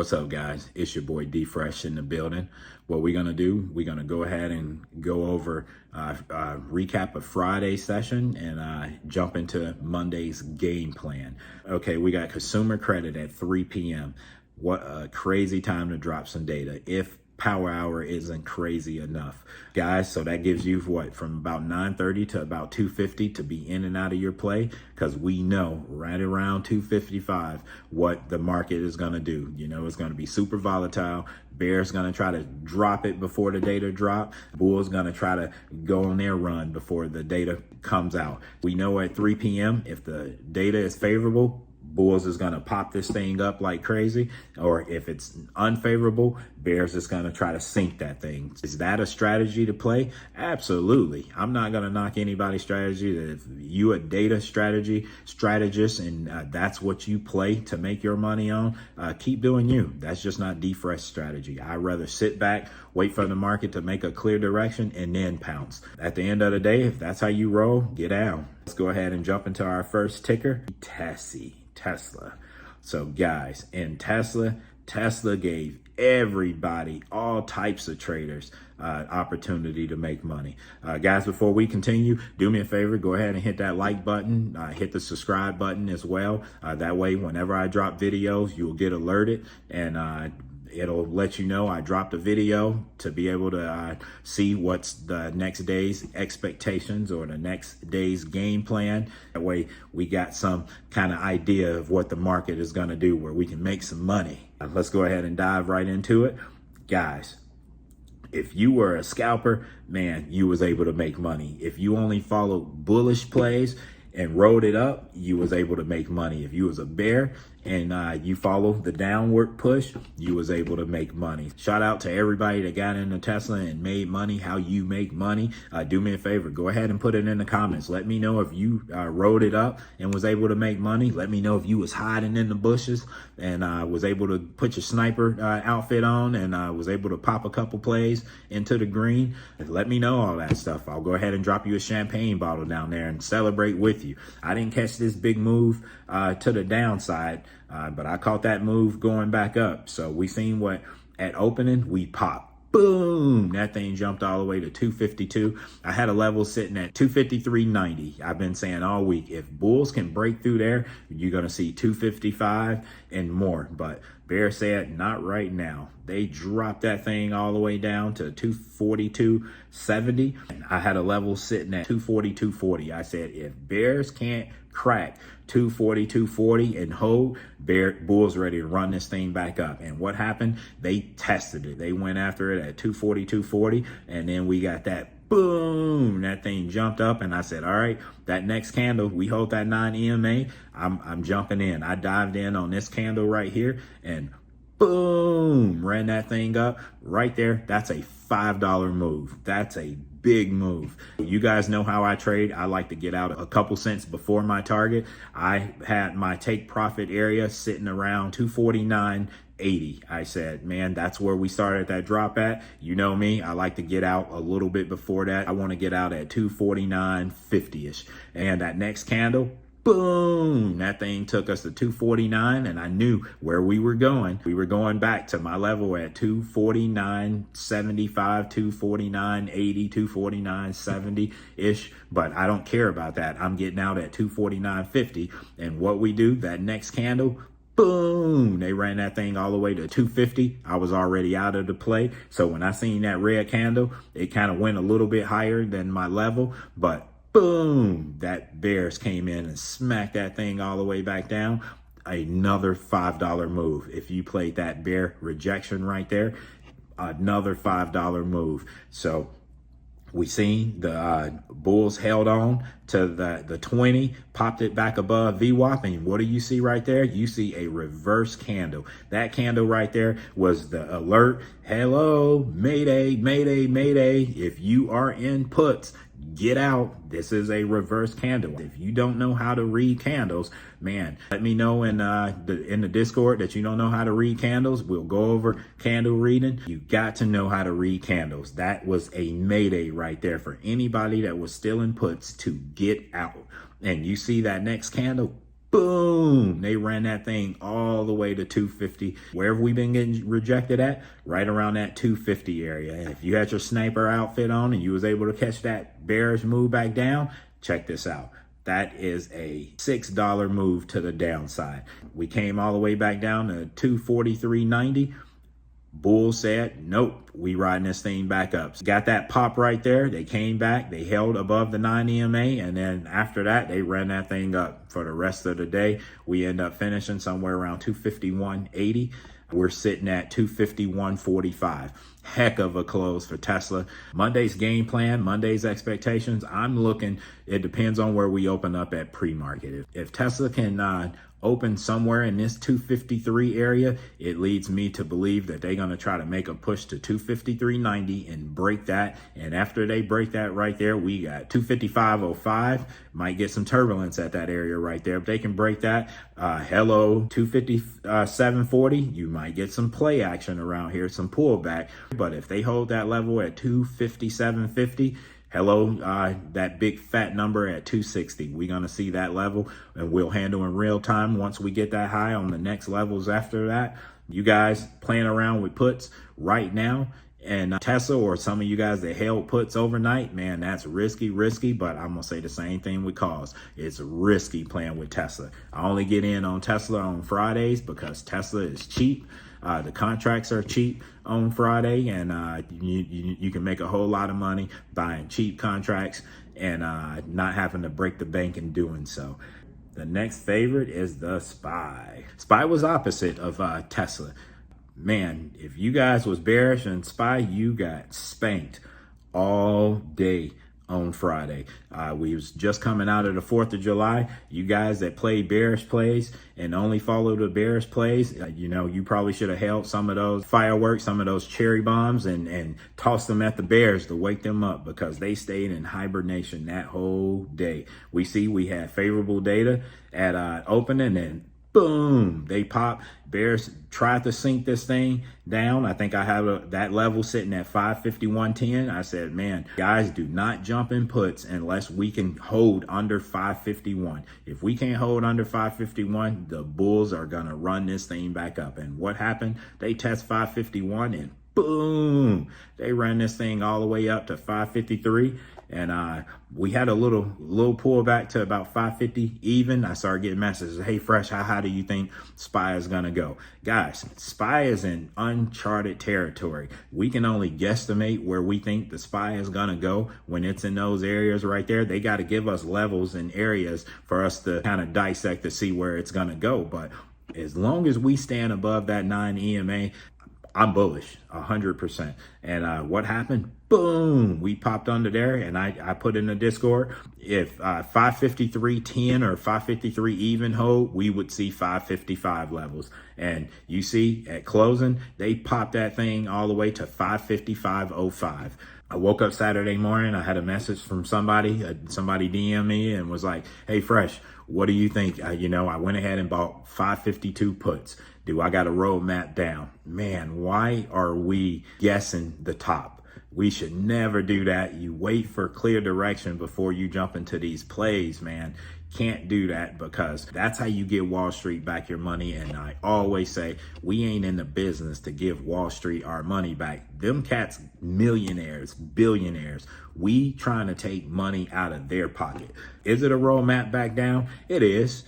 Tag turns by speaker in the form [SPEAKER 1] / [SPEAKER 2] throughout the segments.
[SPEAKER 1] What's up, guys? It's your boy D Fresh in the building. What we're gonna do, we're gonna go ahead and go over recap of Friday's session and jump into Monday's game plan. Okay, we got consumer credit at 3 p.m. What a crazy time to drop some data if power hour isn't crazy enough, guys. So that gives you what, from about 9:30 to about 2:50 to be in and out of your play, because we know right around 2:55 what the market is going to do. You know, it's going to be super volatile. Bears going to try to drop it before the data drop. Bulls going to try to go on their run before the data comes out. We know at 3 p.m. if the data is favorable, Bulls is going to pop this thing up like crazy, or if it's unfavorable, Bears is going to try to sink that thing. Is that a strategy to play? Absolutely. I'm not going to knock anybody's strategy. If you a data strategist and that's what you play to make your money on, keep doing you. That's just not D-Fresh strategy. I'd rather sit back, wait for the market to make a clear direction, and then pounce. At the end of the day, if that's how you roll, get down. Let's go ahead and jump into our first ticker, Tesla. So guys, in Tesla gave everybody, all types of traders, opportunity to make money. Guys, before we continue, do me a favor, go ahead and hit that like button, hit the subscribe button as well. That way, whenever I drop videos, you'll get alerted, and it'll let you know I dropped a video to be able to see what's the next day's expectations or the next day's game plan. That way we got some kind of idea of what the market is going to do, where we can make some money. Let's go ahead and dive right into it. Guys, if you were a scalper, man, you was able to make money. If you only followed bullish plays and rode it up, you was able to make money. If you was a bear and you follow the downward push, you was able to make money. Shout out to everybody that got into Tesla and made money. How you make money, do me a favor, go ahead and put it in the comments. Let me know if you rode it up and was able to make money. Let me know if you was hiding in the bushes and was able to put your sniper outfit on and was able to pop a couple plays into the green. Let me know all that stuff. I'll go ahead and drop you a champagne bottle down there and celebrate with you. I didn't catch this big move to the downside, but I caught that move going back up. So we seen what at opening we popped. Boom, that thing jumped all the way to 252. I had a level sitting at 253.90. I've been saying all week, if bulls can break through there, you're going to see 255 and more. But Bear said not right now. They dropped that thing all the way down to 242.70. I had a level sitting at 242.40. I said, if Bears can't crack 240 and hold, Bulls ready to run this thing back up. And what happened? They tested it. They went after it at 240, and then we got that boom, that thing jumped up, and I said, all right, that next candle, we hold that 9 EMA, I'm jumping in. I dived in on this candle right here, and boom, ran that thing up right there. That's a $5 move. That's a big move. You guys know how I trade. I like to get out a couple cents before my target. I had my take profit area sitting around 249.80. I said, man, that's where we started that drop at. You know me, I like to get out a little bit before that. I want to get out at 249.50-ish. And that next candle, boom, that thing took us to 249, and I knew where we were going. We were going back to my level at 249.75, 249.80, 249.70-ish, but I don't care about that. I'm getting out at 249.50, and what we do, that next candle, boom, they ran that thing all the way to 250. I was already out of the play, so when I seen that red candle, it kind of went a little bit higher than my level, but boom, that Bears came in and smacked that thing all the way back down. Another $5 move. If you played that bear rejection right there, another $5 move. So we seen the Bulls held on to the 20, popped it back above VWAP, and what do you see right there? You see a reverse candle. That candle right there was the alert. Hello, mayday, mayday, mayday. If you are in puts, get out. This is a reverse candle. If you don't know how to read candles, man, let me know in the Discord that you don't know how to read candles. We'll go over candle reading. You got to know how to read candles. That was a mayday right there for anybody that was still in puts to get out. And you see that next candle, boom, they ran that thing all the way to 250. Wherever we've been getting rejected at, right around that 250 area. And if you had your sniper outfit on and you was able to catch that bearish move back down, check this out. That is a $6 move to the downside. We came all the way back down to 243.90. Bull said, nope, we riding this thing back up. So got that pop right there. They came back, they held above the 9 EMA, and then after that, they ran that thing up for the rest of the day. We end up finishing somewhere around 251.80. We're sitting at 251.45. Heck of a close for Tesla. Monday's game plan, Monday's expectations, I'm looking, it depends on where we open up at pre-market. If Tesla can open somewhere in this 253 area, it leads me to believe that they're going to try to make a push to 253.90 and break that. And after they break that right there, we got 255.05. Might get some turbulence at that area right there. If they can break that, hello, 257.40, you might get some play action around here, some pullback. But if they hold that level at 257.50, hello, that big fat number at 260. We're going to see that level, and we'll handle in real time once we get that high on the next levels after that. You guys playing around with puts right now, and Tesla, or some of you guys that held puts overnight, man, that's risky, but I'm going to say the same thing with calls. It's risky playing with Tesla. I only get in on Tesla on Fridays because Tesla is cheap. The contracts are cheap on Friday, and you can make a whole lot of money buying cheap contracts and not having to break the bank in doing so. The next favorite is the SPY. SPY was opposite of Tesla. Man, if you guys was bearish in SPY, you got spanked all day on Friday. We was just coming out of the 4th of July. You guys that play bearish plays and only follow the bearish plays, you probably should have held some of those fireworks, some of those cherry bombs and tossed them at the bears to wake them up, because they stayed in hibernation that whole day. We had favorable data at opening, and boom, they pop. Bears tried to sink this thing down. I think I have that level sitting at 551.10. I said, man, guys, do not jump in puts unless we can hold under 551. If we can't hold under 551, the bulls are going to run this thing back up. And what happened? They test 551 and boom, they ran this thing all the way up to 553. And we had a little pullback to about 550 even. I started getting messages, hey, Fresh, how high do you think SPY is going to go? Guys, SPY is in uncharted territory. We can only guesstimate where we think the SPY is going to go when it's in those areas right there. They got to give us levels and areas for us to kind of dissect to see where it's going to go. But as long as we stand above that 9 EMA, I'm bullish 100%. And what happened? Boom, we popped under there, and I put in the Discord, if 553.10 or 553 even hold, we would see 555 levels. And you see at closing, they popped that thing all the way to 555.05. I woke up Saturday morning, I had a message from somebody DM me and was like, hey, Fresh, what do you think? I went ahead and bought 552 puts. Do I got a roadmap down? Man, why are we guessing the top? We should never do that. You wait for clear direction before you jump into these plays, man. Can't do that, because that's how you get Wall Street back your money. And I always say, we ain't in the business to give Wall Street our money back. Them cats, millionaires, billionaires. We trying to take money out of their pocket. Is it a roadmap back down? It is.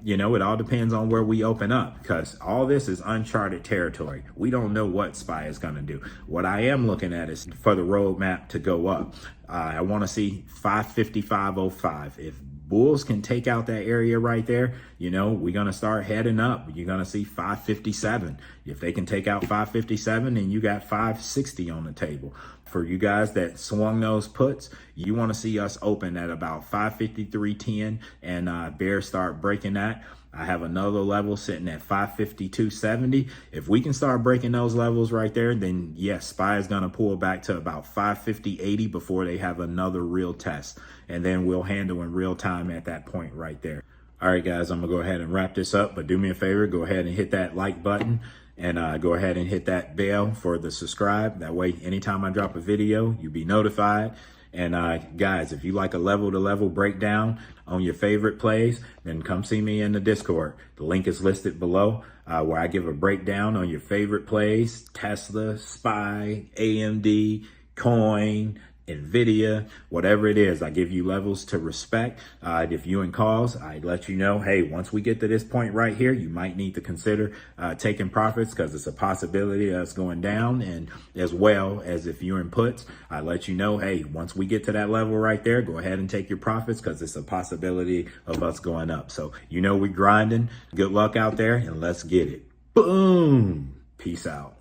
[SPEAKER 1] It all depends on where we open up, because all this is uncharted territory. We don't know what SPY is going to do. What I am looking at is for the roadmap to go up. I want to see 555.05. If bulls can take out that area right there, we're going to start heading up. You're going to see 557. If they can take out 557, then you got 560 on the table. For you guys that swung those puts, you want to see us open at about 553.10 and bears start breaking that. I have another level sitting at 552.70. If we can start breaking those levels right there, then yes, SPY is going to pull back to about 550.80 before they have another real test. And then we'll handle in real time at that point right there. All right, guys, I'm going to go ahead and wrap this up. But do me a favor, go ahead and hit that like button. And go ahead and hit that bell for the subscribe. That way, anytime I drop a video, you'll be notified. And guys, if you like a level to level breakdown on your favorite plays, then come see me in the Discord. The link is listed below, where I give a breakdown on your favorite plays: Tesla, SPY, AMD, Coin, NVIDIA, whatever it is. I give you levels to respect. If you in calls, I let you know, hey, once we get to this point right here, you might need to consider taking profits, because it's a possibility of us going down. And as well as if you're in puts, I let you know, hey, once we get to that level right there, go ahead and take your profits, because it's a possibility of us going up. So, we're grinding. Good luck out there, and let's get it. Boom. Peace out.